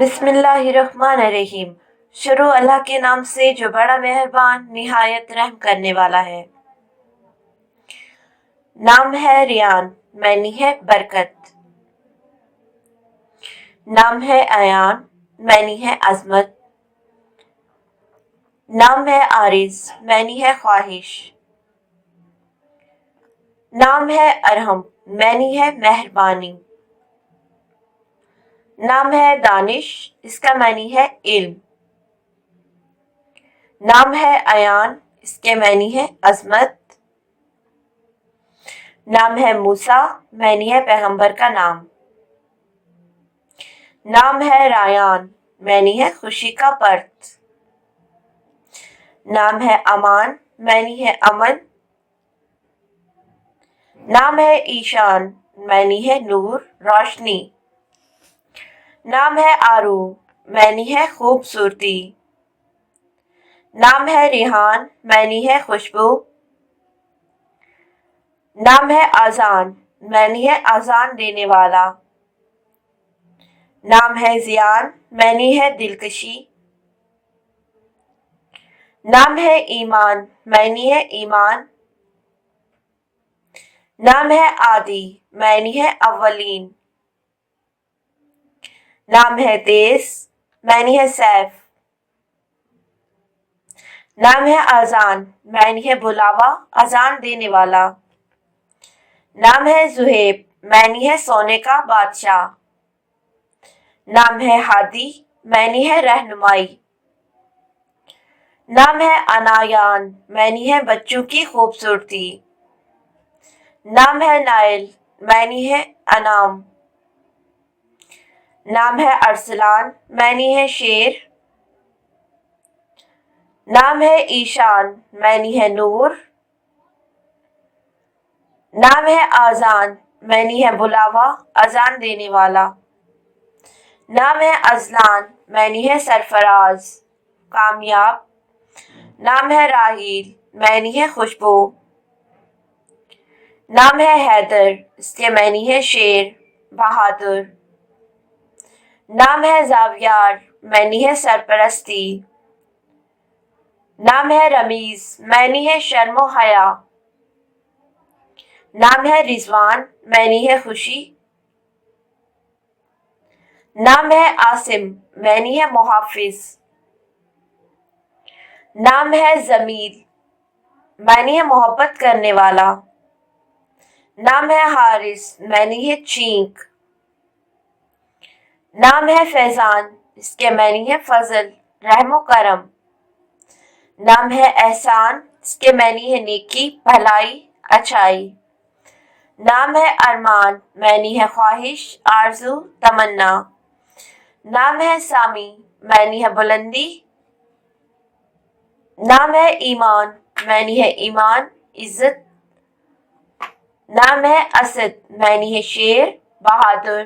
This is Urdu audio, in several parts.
بسم اللہ الرحمن الرحیم۔ شروع اللہ کے نام سے جو بڑا مہربان نہایت رحم کرنے والا ہے۔ نام ہے ریان، معنی ہے برکت۔ نام ہے ایان، معنی ہے عظمت۔ نام ہے عارض، معنی ہے خواہش۔ نام ہے ارحم، معنی ہے مہربانی۔ نام ہے دانش، اس کا معنی ہے علم۔ نام ہے ایان، اس کے معنی ہے عظمت۔ نام ہے موسیٰ، معنی ہے پیغمبر کا نام۔ نام ہے ریان، معنی ہے خوشی کا پرت۔ نام ہے امان، معنی ہے امن۔ نام ہے ایشان، معنی ہے نور، روشنی۔ نام ہے آرو، معنی ہے خوبصورتی۔ نام ہے ریحان، معنی ہے خوشبو۔ نام ہے آذان، معنی ہے آذان دینے والا۔ نام ہے زیان، معنی ہے دلکشی۔ نام ہے ایمان، معنی ہے ایمان۔ نام ہے آدی، معنی ہے اولین۔ نام ہے تیز، معنی ہے سیف۔ نام ہے آذان، معنی ہے بلاوا، اذان دینے والا۔ نام ہے زہیب، معنی ہے سونے کا بادشاہ۔ نام ہے ہادی، معنی ہے رہنمائی۔ نام ہے عنایان، معنی ہے بچوں کی خوبصورتی۔ نام ہے نائل، معنی ہے انعام۔ نام ہے ارسلان، معنی ہے شیر۔ نام ہے ایشان، معنی ہے نور۔ نام ہے آذان، معنی ہے بلاوا، اذان دینے والا۔ نام ہے ازلان، معنی ہے سرفراز، کامیاب۔ نام ہے راحیل، معنی ہے خوشبو۔ نام ہے حیدر، اس کے معنی ہے شیر، بہادر۔ نام ہے زاویار، معنی ہے سرپرستی۔ نام ہے رمیز، معنی ہے شرم و حیا۔ نام ہے رضوان، معنی ہے خوشی۔ نام ہے عاصم، معنی ہے محافظ۔ نام ہے زمیل، معنی ہے محبت کرنے والا۔ نام ہے حارث، معنی ہے چینک۔ نام ہے فیضان، اس کے معنی ہے فضل، رحم و کرم۔ نام ہے احسان، اس کے معنی ہے نیکی، بھلائی، اچھائی۔ نام ہے ارمان، معنی ہے خواہش، آرزو، تمنا۔ نام ہے سامی، معنی ہے بلندی۔ نام ہے ایمان، معنی ہے ایمان، عزت۔ نام ہے اسد، معنی ہے شیر، بہادر۔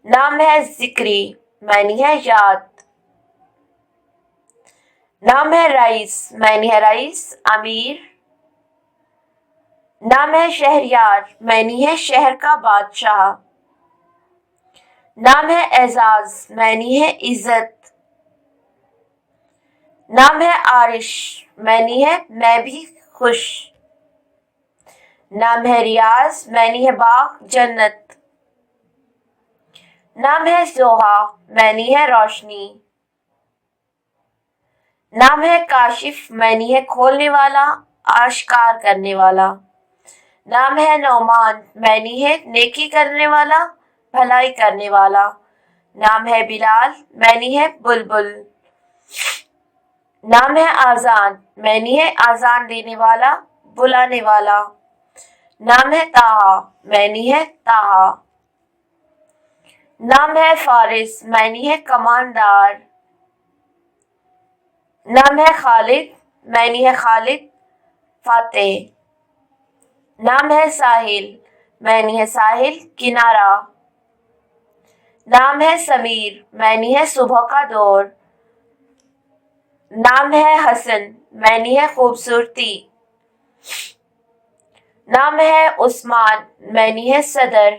نام ہے ذکری، معنی ہے یاد۔ نام ہے رئیس، معنی ہے رئیس، امیر۔ نام ہے شہریار، معنی ہے شہر کا بادشاہ۔ نام ہے اعزاز، معنی ہے عزت۔ نام ہے عارش، معنی ہے میں بھی خوش۔ نام ہے ریاض، معنی ہے باغ، جنت۔ نام ہے سوہا، معنی ہے روشنی۔ نام ہے کاشف، معنی ہے کھولنے والا، آشکار کرنے والا۔ نام ہے نعمان، معنی ہے نیکی کرنے والا، بھلائی کرنے والا۔ نام ہے بلال، معنی ہے بلبل۔ نام ہے آذان، معنی ہے آذان دینے والا، بلانے والا۔ نام ہے طٰہٰ، معنی ہے طٰہٰ۔ نام ہے فارس، معنی ہے کماندار۔ نام ہے خالد، معنی ہے خالد، فاتح۔ نام ہے ساحل، معنی ہے ساحل، کنارہ۔ نام ہے سمیر، معنی ہے صبح کا دور۔ نام ہے حسن، معنی ہے خوبصورتی۔ نام ہے عثمان، معنی ہے صدر۔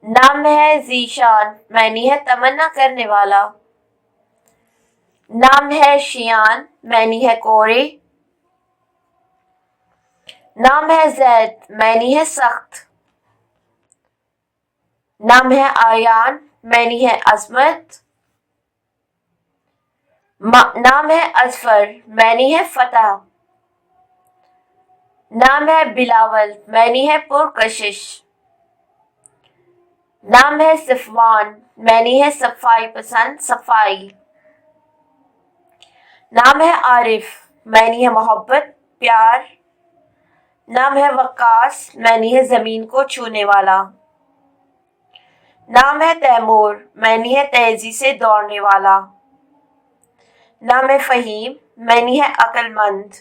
نام ہے ذیشان معنی ہے تمنا کرنے والا. نام ہے شیان معنی ہے کورے. نام ہے زید معنی ہے سخت. نام ہے آیان معنی ہے عظمت. نام ہے اظفر معنی ہے فتح. نام ہے بلاول معنی ہے پرکشش. نام ہے صفوان معنی ہے صفائی پسند صفائی. نام ہے عارف معنی ہے محبت پیار. نام ہے وقاص معنی ہے زمین کو چھونے والا. نام ہے تیمور معنی ہے تیزی سے دوڑنے والا. نام ہے فہیم معنی ہے عقل مند.